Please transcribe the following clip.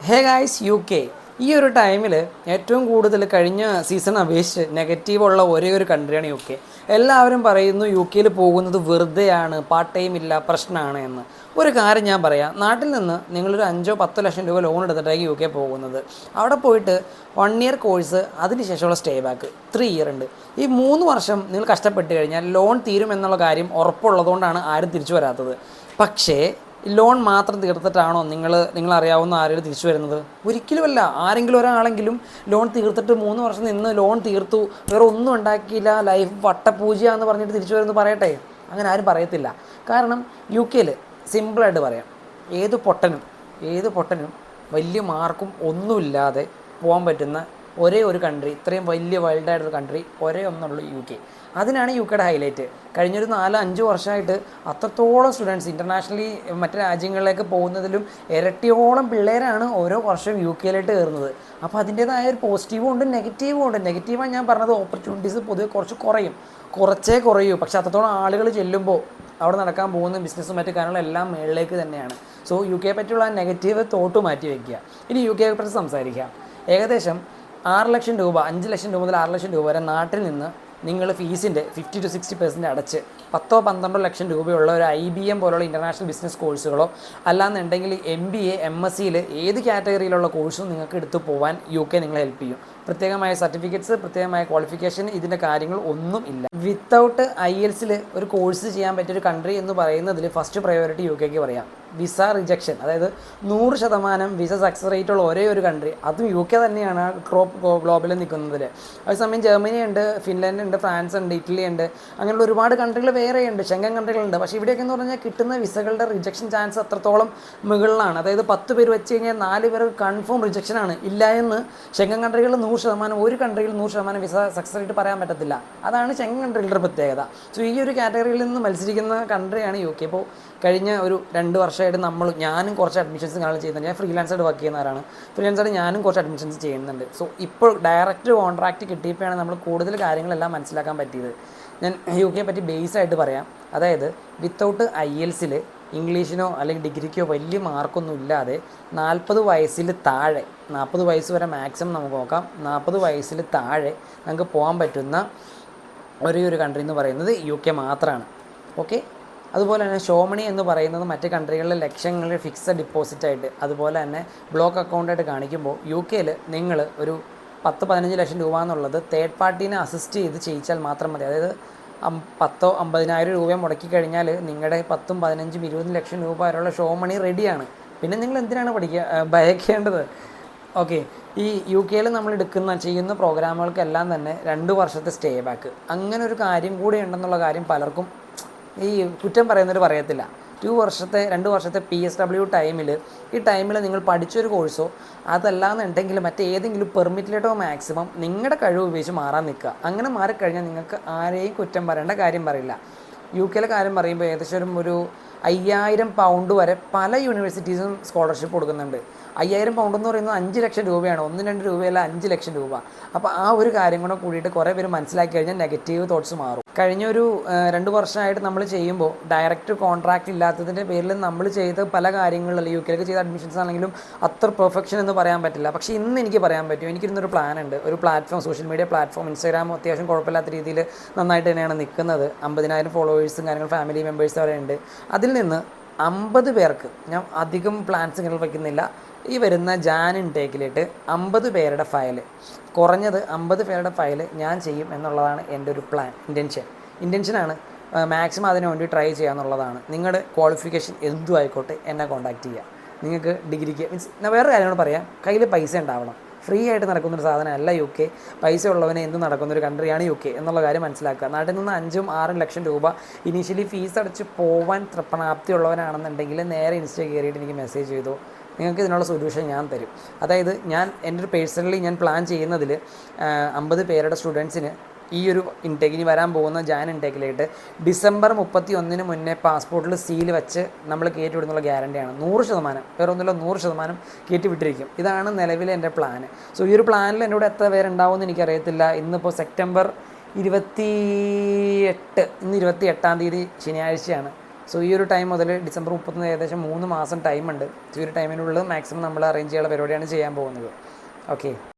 Hey guys UK ഈ ഒരു ടൈമിൽ ഏറ്റവും കൂടുതൽ കഴിഞ്ഞ സീസൺ അപേക്ഷിച്ച് നെഗറ്റീവുള്ള ഒരേ ഒരു കൺട്രിയാണ് UK. എല്ലാവരും പറയുന്നു UK പോകുന്നത് വെറുതെയാണ്, പാർട്ട് ടൈം ഇല്ല, പ്രശ്നമാണ് എന്ന്. ഒരു കാര്യം ഞാൻ പറയാം, നാട്ടിൽ നിന്ന് നിങ്ങളൊരു 5-10 ലക്ഷം രൂപ ലോൺ എടുത്തിട്ടായിരിക്കും UK പോകുന്നത്. അവിടെ പോയിട്ട് 1 ഇയർ കോഴ്സ്, അതിനുശേഷമുള്ള സ്റ്റേ ബാക്ക് 3 ഇയർ ഉണ്ട്. ഈ 3 വർഷം നിങ്ങൾ കഷ്ടപ്പെട്ട് കഴിഞ്ഞാൽ ലോൺ തീരുമെന്നുള്ള കാര്യം ഉറപ്പുള്ളതുകൊണ്ടാണ് ആരും തിരിച്ചു വരാത്തത്. പക്ഷേ ലോൺ മാത്രം തീർത്തിട്ടാണോ നിങ്ങളറിയാവുന്ന ആരെങ്കിലും തിരിച്ചു വരുന്നത്? ഒരിക്കലുമല്ല. ആരെങ്കിലും ഒരാളെങ്കിലും ലോൺ തീർത്തിട്ട് 3 വർഷം നിന്ന് ലോൺ തീർത്തു, വേറെ ഒന്നും ഉണ്ടാക്കിയില്ല, ലൈഫ് വട്ടപൂജയാന്ന് പറഞ്ഞിട്ട് തിരിച്ചു വരുമെന്ന് പറയട്ടെ? അങ്ങനെ ആരും പറയത്തില്ല. കാരണം UK സിമ്പിളായിട്ട് പറയാം, ഏത് പൊട്ടനും വലിയ മാർക്കും ഒന്നുമില്ലാതെ പോകാൻ പറ്റുന്ന ഒരേ ഒരു കൺട്രി, ഇത്രയും വലിയ വൈൽഡായിട്ടൊരു കൺട്രി ഒരേ ഒന്നുള്ളൂ UK. അതിനാണ് UK ഹൈലൈറ്റ്. കഴിഞ്ഞൊരു 4-5 വർഷമായിട്ട് അത്രത്തോളം സ്റ്റുഡൻസ് ഇൻ്റർനാഷണലി മറ്റ് രാജ്യങ്ങളിലേക്ക് പോകുന്നതിലും ഇരട്ടിയോളം പിള്ളേരാണ് ഓരോ വർഷവും UK കയറുന്നത്. അപ്പോൾ അതിൻ്റേതായ ഒരു പോസിറ്റീവും ഉണ്ട്, നെഗറ്റീവും ഉണ്ട്. നെഗറ്റീവാണ് ഞാൻ പറഞ്ഞത്, ഓപ്പർച്യൂണിറ്റീസ് പൊതുവെ കുറച്ചേ കുറയൂ. പക്ഷേ അത്രത്തോളം ആളുകൾ ചെല്ലുമ്പോൾ അവിടെ നടക്കാൻ പോകുന്ന ബിസിനസ്സും മറ്റു കാര്യങ്ങളും എല്ലാം മേളിലേക്ക് തന്നെയാണ്. സോ UK പറ്റിയുള്ള നെഗറ്റീവ് തോട്ട് മാറ്റി വയ്ക്കുക. ഇനി UK പറ്റി സംസാരിക്കാം. ഏകദേശം 6 ലക്ഷം രൂപ, 5 ലക്ഷം രൂപ മുതൽ 6 ലക്ഷം രൂപ വരെ നാട്ടിൽ നിന്ന് നിങ്ങൾ ഫീസിൻ്റെ 50-60% അടച്ച് 10-12 ലക്ഷം രൂപയുള്ള ഒരു IBM പോലുള്ള ഇൻ്റർനാഷണൽ ബിസിനസ് കോഴ്സുകളോ അല്ലാന്നുണ്ടെങ്കിൽ MBA MSc ഏത് കാറ്റഗറിയിലുള്ള കോഴ്സും നിങ്ങൾക്ക് എടുത്തു പോകാൻ UK നിങ്ങളെ ഹെൽപ്പ് ചെയ്യും. പ്രത്യേകമായ സർട്ടിഫിക്കറ്റ്സ്, പ്രത്യേകമായ ക്വാളിഫിക്കേഷൻ, ഇതിൻ്റെ കാര്യങ്ങൾ ഒന്നും ഇല്ല. വിത്തൗട്ട് IELTS ഒരു കോഴ്സ് ചെയ്യാൻ പറ്റിയൊരു കൺട്രി എന്ന് പറയുന്നതിൽ ഫസ്റ്റ് പ്രയോറിറ്റി UK പറയാം. വിസ റിജക്ഷൻ, അതായത് 100% വിസ സക്സസ് റേറ്റ് ഉള്ള ഒരേ ഒരു കൺട്രി അതും UK തന്നെയാണ് ഗ്ലോബലിൽ നിൽക്കുന്നതിൽ. അതേസമയം ജർമ്മനി ഉണ്ട്, ഫിൻലാൻഡ് ഉണ്ട്, ഫ്രാൻസ് ഉണ്ട്, ഇറ്റലി ഉണ്ട്, അങ്ങനെയുള്ള ഒരുപാട് കൺട്രികൾ വേറെയുണ്ട്, ഷെങ്കൻ കൺട്രികളുണ്ട്. പക്ഷേ ഇവിടെയൊക്കെ എന്ന് പറഞ്ഞാൽ കിട്ടുന്ന വിസകളുടെ റിജക്ഷൻ ചാൻസ് അത്രത്തോളം മുകളിലാണ്. അതായത് 10 പേര് വെച്ച് കഴിഞ്ഞാൽ 4 പേർ കൺഫേം റിജക്ഷനാണ്. ഇല്ല എന്ന് ഷെങ്കൻ കൺട്രികളിൽ 100%, ഒരു കൺട്രിയിൽ 100% വിസ സക്സസ് റേറ്റ് പറയാൻ പറ്റത്തില്ല. അതാണ് ഷെങ്കൻ കൺട്രികളുടെ പ്രത്യേകത. സോ ഈ ഒരു കാറ്റഗറിയിൽ നിന്ന് മത്സരിക്കുന്ന കൺട്രിയാണ് UK. ഇപ്പോൾ കഴിഞ്ഞ ഒരു 2 വർഷമായിട്ട് ഞാനും കുറച്ച് അഡ്മിഷൻസ് കാണാൻ ചെയ്യുന്നുണ്ട്. ഞാൻ ഫ്രീലാൻസായിട്ട് വർക്ക് ചെയ്യുന്നവരാണ്. ഫ്രീലാൻസായിട്ട് ഞാനും കുറച്ച് അഡ്മിഷൻസ് ചെയ്യുന്നുണ്ട്. സോ ഇപ്പോൾ ഡയറക്റ്റ് കോൺട്രാക്റ്റ് കിട്ടിയപ്പോഴാണ് നമ്മൾ കൂടുതൽ കാര്യങ്ങളെല്ലാം മനസ്സിലാക്കാൻ പറ്റിയത്. ഞാൻ UK പറ്റി ബേസായിട്ട് പറയാം. അതായത് വിത്തൗട്ട് IELTS ഇംഗ്ലീഷിനോ അല്ലെങ്കിൽ ഡിഗ്രിക്കോ വലിയ മാർക്കൊന്നും ഇല്ലാതെ 40 വയസ്സിൽ താഴെ, 40 വയസ്സ് വരെ മാക്സിമം നമുക്ക് നോക്കാം, 40 വയസ്സിൽ താഴെ നമുക്ക് പോകാൻ പറ്റുന്ന ഒരേ ഒരു കൺട്രി എന്ന് പറയുന്നത് UK മാത്രമാണ്. ഓക്കെ. അതുപോലെ തന്നെ ഷോമണി എന്ന് പറയുന്നത് മറ്റ് കൺട്രികളിലെ ലക്ഷങ്ങളിൽ ഫിക്സഡ് ഡിപ്പോസിറ്റായിട്ട്, അതുപോലെ തന്നെ ബ്ലോക്ക് അക്കൗണ്ടായിട്ട് കാണിക്കുമ്പോൾ UK നിങ്ങൾ ഒരു 10-15 ലക്ഷം രൂപ എന്നുള്ളത് തേർഡ് പാർട്ടീനെ അസിസ്റ്റ് ചെയ്ത് ചെയ്യിച്ചാൽ മാത്രം മതി. അതായത് 10-50,000 രൂപ മുടക്കി കഴിഞ്ഞാൽ നിങ്ങളുടെ 10-15-20 ലക്ഷം രൂപ വരെയുള്ള ഷോമണി റെഡിയാണ്. പിന്നെ നിങ്ങൾ എന്തിനാണ് ഭയക്കേണ്ടത്? ഓക്കെ. ഈ UK നമ്മൾ ചെയ്യുന്ന പ്രോഗ്രാമുകൾക്കെല്ലാം തന്നെ 2 വർഷത്തെ സ്റ്റേ ബാക്ക്, അങ്ങനെ ഒരു കാര്യം കൂടി ഉണ്ടെന്നുള്ള കാര്യം പലർക്കും ഈ കുറ്റം പറയുന്നവർ പറയത്തില്ല. 2 വർഷത്തെ PSW ഈ ടൈമിൽ നിങ്ങൾ പഠിച്ചൊരു കോഴ്സോ അതല്ലാന്നുണ്ടെങ്കിൽ മറ്റേതെങ്കിലും പെർമിറ്റിലേട്ടോ മാക്സിമം നിങ്ങളുടെ കഴിവ് ഉപയോഗിച്ച് മാറാൻ നിൽക്കുക. അങ്ങനെ മാറിക്കഴിഞ്ഞാൽ നിങ്ങൾക്ക് ആരെയും കുറ്റം പറയേണ്ട കാര്യം പറയില്ല. UK കാര്യം പറയുമ്പോൾ ഏകദേശം ഒരു 5,000 പൗണ്ട് വരെ പല യൂണിവേഴ്സിറ്റീസും സ്കോളർഷിപ്പ് കൊടുക്കുന്നുണ്ട്. 5,000 പൗണ്ട് എന്ന് പറയുന്നത് 5 ലക്ഷം രൂപയാണ്, 1-2 രൂപയല്ല, 5 ലക്ഷം രൂപ. അപ്പോൾ ആ ഒരു കാര്യം കൂടെ കൂടിയിട്ട് കുറേ പേര് മനസ്സിലാക്കി കഴിഞ്ഞാൽ നെഗറ്റീവ് തോട്ട്സ് മാറും. കഴിഞ്ഞൊരു 2 വർഷമായിട്ട് നമ്മൾ ചെയ്യുമ്പോൾ ഡയറക്റ്റ് കോൺട്രാക്റ്റ് ഇല്ലാത്തതിൻ്റെ പേരിൽ നമ്മൾ ചെയ്ത പല കാര്യങ്ങളിലും UK ചെയ്ത അഡ്മിഷൻസ് ആണെങ്കിലും അത്ര പെർഫെക്ഷൻ എന്ന് പറയാൻ പറ്റില്ല. പക്ഷേ ഇന്ന് എനിക്ക് പറയാൻ പറ്റും, എനിക്കിരുന്നൊരു പ്ലാൻ ഉണ്ട്. ഒരു platform, social media platform, Instagram അത്യാവശ്യം കുഴപ്പമില്ലാത്ത രീതിയിൽ നന്നായിട്ട് തന്നെയാണ് നിൽക്കുന്നത്. 50,000 ഫോളോവേഴ്സും കാര്യങ്ങൾ, ഫാമിലി മെമ്പേഴ്സ് വരെ ഉണ്ട്. അതിൽ നിന്ന് 50 പേർക്ക്, ഞാൻ അധികം പ്ലാൻസ് ഇങ്ങനെ വയ്ക്കുന്നില്ല, ഈ വരുന്ന ജാൻ ഇൻടേക്കിലിട്ട് 50 പേരുടെ ഫയൽ, കുറഞ്ഞത് 50 പേരുടെ ഫയൽ ഞാൻ ചെയ്യും എന്നുള്ളതാണ് എൻ്റെ ഒരു പ്ലാൻ. ഇൻറ്റൻഷനാണ്. മാക്സിമം അതിനു വേണ്ടി ട്രൈ ചെയ്യുക എന്നുള്ളതാണ്. നിങ്ങളുടെ ക്വാളിഫിക്കേഷൻ എന്തും ആയിക്കോട്ടെ എന്നെ കോൺടാക്റ്റ് ചെയ്യുക. നിങ്ങൾക്ക് ഡിഗ്രിക്ക് ഞാൻ വേറെ കാര്യങ്ങൾ പറയാം, കയ്യിൽ പൈസ ഉണ്ടാവണം. ഫ്രീ ആയിട്ട് നടക്കുന്നൊരു സാധനമല്ല UK. പൈസ ഉള്ളവനെ എന്തും നടക്കുന്നൊരു കൺട്രിയാണ് UK എന്നുള്ള കാര്യം മനസ്സിലാക്കുക. നാട്ടിൽ നിന്ന് 5-6 ലക്ഷം രൂപ ഇനീഷ്യലി ഫീസ് അടച്ച് പോകാൻ പ്രാപ്തിയുള്ളവനാണെന്നുണ്ടെങ്കിൽ നേരെ ഇൻസ്റ്റ കയറിയിട്ട് എനിക്ക് മെസ്സേജ് ചെയ്തു, നിങ്ങൾക്ക് ഇതിനുള്ള സൊല്യൂഷൻ ഞാൻ തരും. അതായത് എൻ്റെ ഒരു പേഴ്സണലി ഞാൻ പ്ലാൻ ചെയ്യുന്നതിൽ 50 പേരുടെ സ്റ്റുഡൻസിന് ഈ ഒരു ഇൻടേക്കിന് വരാൻ പോകുന്ന ജാൻ ഇൻടേക്കിലായിട്ട് ഡിസംബർ 31 മുന്നേ പാസ്പോർട്ടിൽ സീൽ വെച്ച് നമ്മൾ കയറ്റി വിടുന്നുള്ള ഗ്യാരണ്ടിയാണ്. 100%, വേറെ ഒന്നുമില്ല, 100% കയറ്റി വിട്ടിരിക്കും. ഇതാണ് നിലവിലെ എൻ്റെ പ്ലാന്. സോ ഈ ഒരു പ്ലാനിൽ എന്നോട് എത്ര പേരുണ്ടാവുമെന്ന് എനിക്കറിയത്തില്ല. ഇന്നിപ്പോൾ സെപ്റ്റംബർ 28, ഇന്ന് 28-ാം തീയതി ശനിയാഴ്ചയാണ്. സോ ഈ ഒരു ടൈം മുതൽ ഡിസംബർ 31 ഏകദേശം 3 മാസം ടൈമുണ്ട്. ഈ ഒരു ടൈമിനുള്ളിൽ മാക്സിമം നമ്മൾ അറേഞ്ച് ചെയ്യാനുള്ള പരിപാടിയാണ് ചെയ്യാൻ പോകുന്നത്. ഓക്കെ.